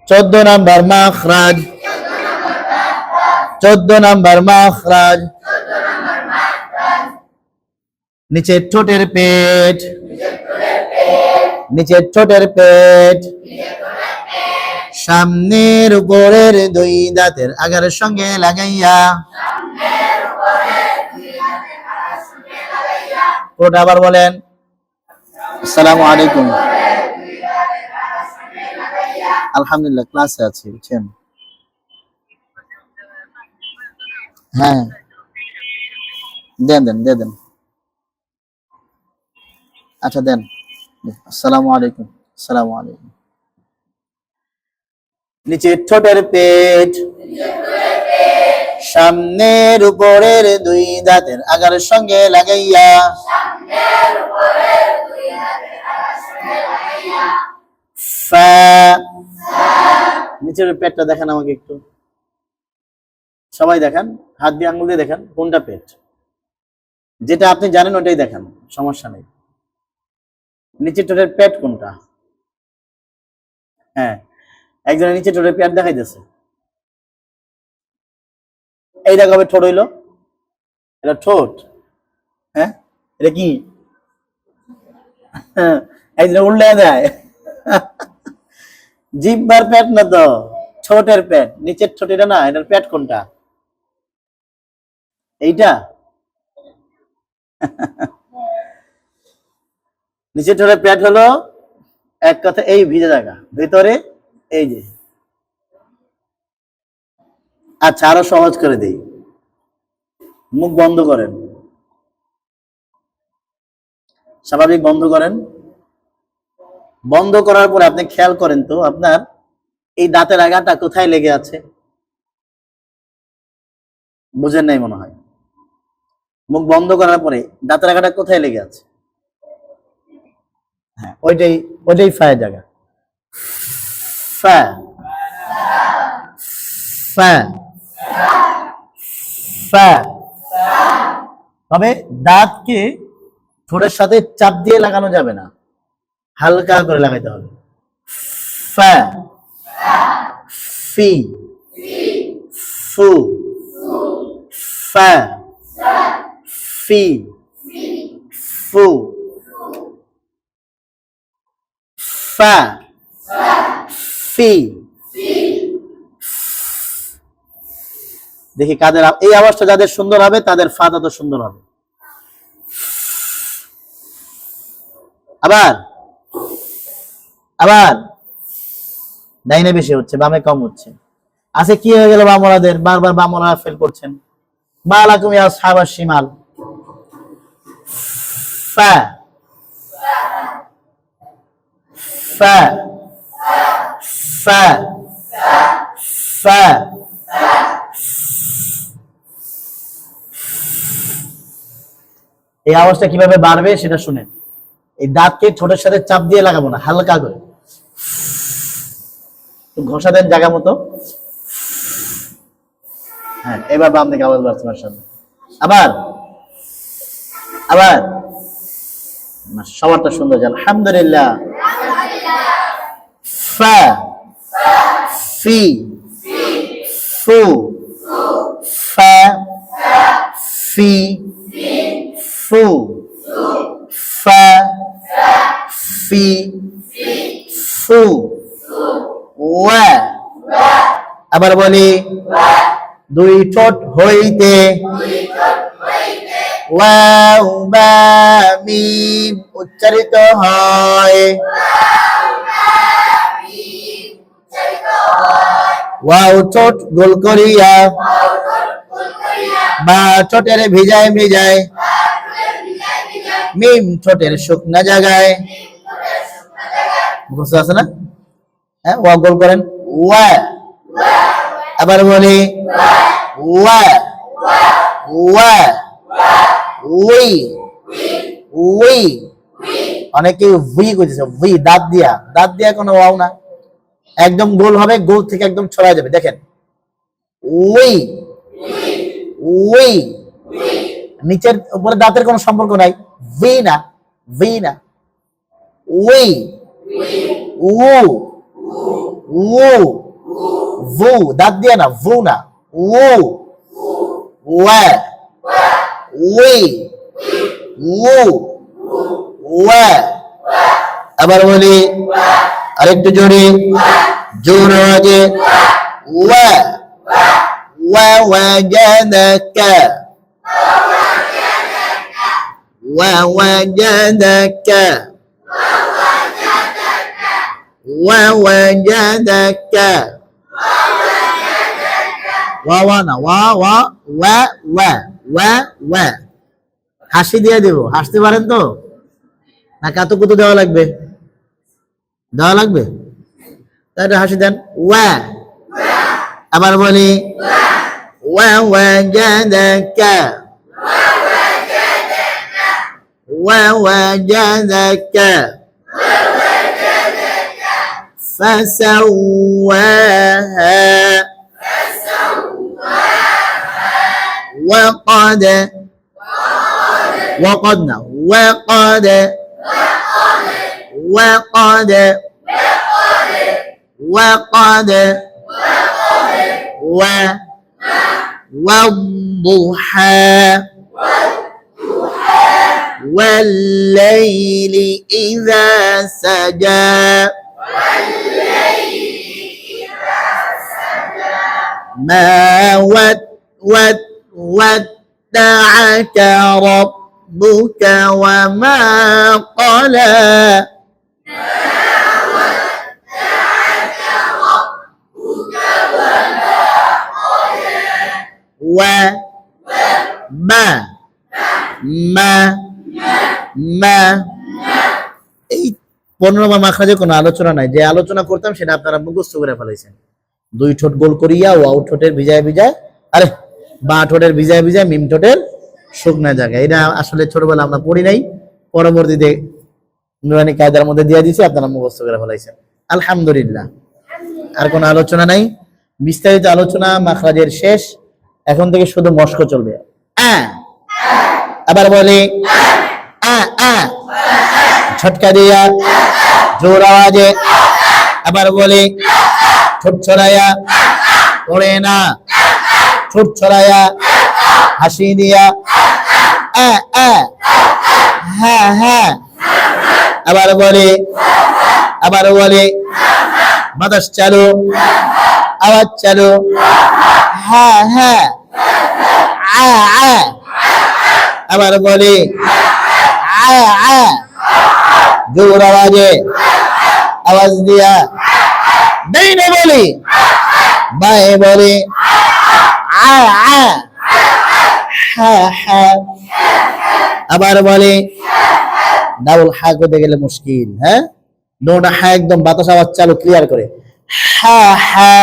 14 number মাখরাজ, 14 number মাখরাজ। নিচের ঠোঁটের পেট, নিচের ঠোঁটের পেট, সামনের উপরের দুই দাঁতের আগার সঙ্গে লাগাইয়া, পুরোটা আবার বলেন। আসসালামু আলাইকুম। আলহামদুলিল্লাহ ক্লাসে আছি, বুঝছেন? হ্যাঁ দেন দেন দিয়ে দেন। আচ্ছা দেন। আসসালামু আলাইকুম। আসসালামু আলাইকুম। নিচের ঠোঁটের পেট, সামনের উপরের দুই দাঁতের আগার সঙ্গে লাগাইয়া, ফা। নিচের পেটটা দেখেন আমাকে একটু, সবাই দেখান, হাত দিয়ে আঙুল দিয়ে দেখান কোনটা পেট। যেটা আপনি জানেন ওটাই দেখান, সমস্যা নেই। নিচের ঠোঁটের পেট কোনটা? হ্যাঁ, একজনের নিচের ঠোঁটের পেট দেখাইতেছে। এইটা কবে ঠোঁট হইলো? এটা ঠোঁট? হ্যাঁ, এটা কি? একজন উল্টে দেয়। জিহ্বার পেট না তো, ঠোঁটের পেট। নিচের ঠোঁট এটা না, এটার পেট কোনটা? এইটা। নিচের ঠোঁটের পেট হলো এক কথা এই ভিজে জায়গা, ভিতরে এই যে। আচ্ছা আরো সহজ করে দেই, মুখ বন্ধ করেন, স্বাভাবিক বন্ধ করেন। বন্ধ করার পরে আপনি খেয়াল করেন তো আপনার এই দাঁতের আগাটা কোথায় লেগে আছে? বুঝেন নাই মনে হয়। মুখ বন্ধ করার পরে দাঁতের আগাটা কোথায় লেগে আছে? হ্যাঁ, ওইটাই ওইটাই ফায়ের জায়গা। ফা ফা ফা। তবে দাঁতকে ঠোঁটের সাথে চাপ দিয়ে লাগানো যাবে না, হালকা করে লাগাইতে হবে। ফা ফি ফু ফা ফি ফু ফা ফি। দেখি কাদের এই আওয়াজটা যাদের সুন্দর হবে তাদের ফা তত সুন্দর হবে। আবার আবার ডাইনে বেশি হচ্ছে, বামে কম হচ্ছে। আচ্ছা কি হয়ে গেল বামরাদের? বারবার বামরা ফেল করছেন। মালাকুম ইয়া আসহাবাশ শিমাল। ফা ফা ফা ফা। এই আওয়াজটা কিভাবে বাড়বে সেটা শুনেন। এই দাঁতকে ঠোঁটের সাথে চাপ দিয়ে লাগাবো না, হালকা করে ঘষা দেন জায়গা মতো। হ্যাঁ, এবার বাম দিকে আওয়াজ বাড়ছে মাশাআল্লাহ। আবার আবার সবারটা সুন্দর যায় আলহামদুলিল্লাহ। ফা ফি ফু ফা ফি ফু ফা ফি ফু ওয়া। আবার বলি, দুই ঠোঁট হইতে ওয়াও বা মিম উচ্চারিত হয়। ওয়াও ঠোঁট গোল করিয়া, বা ঠোঁটের ভিজায় ভিজায়, মিম ঠোঁটের শুকনা জায়গায়। বুঝতে আছে না? হ্যাঁ, ওয়া গোল করেন ওয়া। আবার বলি ওয়া ওয়া উই উই। অনেকে ভি কইতেছে, ভি দাঁত দিয়া কোনো ওয়াও না, একদম গোল হবে, গোল থেকে একদম ছড়ায় যাবে। দেখেন উই উই, নিচের উপরে দাঁতের কোনো সম্পর্ক নাই। ভি না ভি না, উই উ উ ভু দাঁত দিয়ে না, ভু না, উ ওয়া উই উ ওয়া। আবার বলি আরেকটু জোরে, জোর আওয়াজে, ওয়া ওয়া ওয়াজাদাকা ওয়া ওয়াজাদাকা ওয়া ওয়াজাদাকা। ওয়া ওয়া না, ওয়া ওয়া ওয়া ওয়া ওয়া ওয়া। হাসি দিয়ে দেব, হাসতে পারেন তো না কাতুকুতু দেওয়া লাগবে? দেওয়া লাগবে, তাহলে হাসি দেন, ওয়া। আবার বলি ওয়া ওয়াজাদাকা ওয়া ওয়াজাদাকা ফাসাওয়াহা وقد وقد وقد وقد وقد والضحى والليل إذا سجى ما ودعك ربك وما قلى وما ما এই 15 বার মাখরাজে কোনো আলোচনা নাই, যে আলোচনা করতাম সেটা আপনারা মুখস্থ করে ফেলাইছেন। দুই ঠোঁট গোল করিয়া ওয়াও ঠোঁটের ভিজায় ভিজায়, আরে বা ঠোঁটের ভিজায় ভিজায় মিম ঠোঁটের শুকনা জায়গা। এটা আসলে ছোটবেলা আমরা পড়ি নাই, পরবর্তীতে নুরানি কায়দার মধ্যে দিয়ে দিয়েছি, আপনারা মুখস্থ করে ফেলাইছেন। আলহামদুলিল্লাহ। আর কোনো আলোচনা নাই, বিস্তারিত আলোচনা মাখরাজের শেষ। এখন থেকে শুধু মস্ক চলবে। আবার বলি ঝটকা দিয়া জোর আওয়াজে। আবার বলি ঠোঁট ছড়াইয়া, পড়ে না, ঠোঁট ছড়াইয়া হাসি দিয়া, হ্যাঁ হ্যাঁ। আবার বলি বাতাস চালু, আওয়াজ চালু, হ্যাঁ হ্যাঁ। আবার বলি জোর আওয়াজে, আওয়াজ দিয়া, ডাইনে বলি, বায়ে বলি, আবার বলি ডাবল হা করতে গেলে মুশকিল। হ্যাঁ, নোটা হা একদম বাতাস আওয়াজ চালু ক্লিয়ার করে, হা হা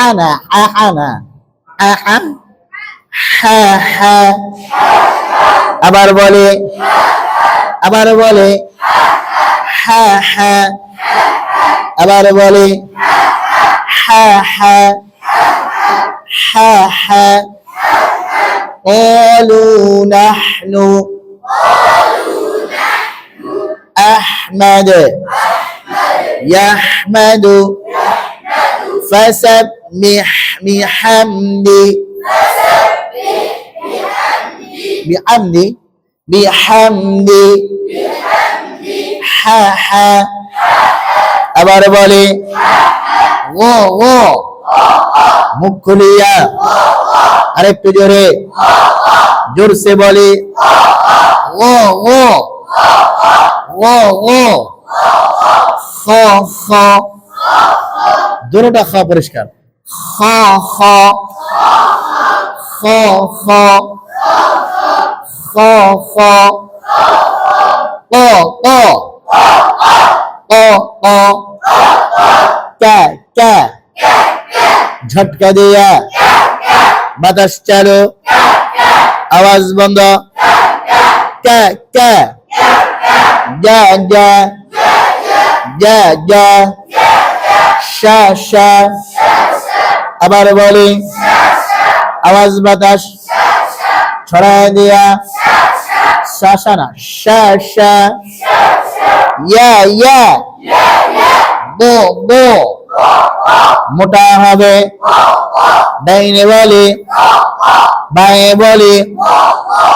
আনা আনা হা হা। আবার বলে হা হা। আবার বলে হা হা হা হা। قالوا نحن أحمد يحمد فسبح بحمدي হা হা। আবার বলে ও ও, মুখ খুলিয়া, আরেকটু জোরে, জোরসে বলে ও ও ও ও। খ খ, দুটোটা খ পরিষ্কার, খ খ খ খ খ খ। ক ক ক ক। কা কা, ঝটকা দিয়া, বাতাস চালু, আওয়াজ বন্ধ, কা কা। যা যা যা যা, শা শা। আবার বলি আওয়াজ বাতাস ছড়ায় দিয়া, শা শা না, শা শা। ইয়া ইয়া গো গো মোটা হবে ডাইনে বলি বাঁয়ে বলি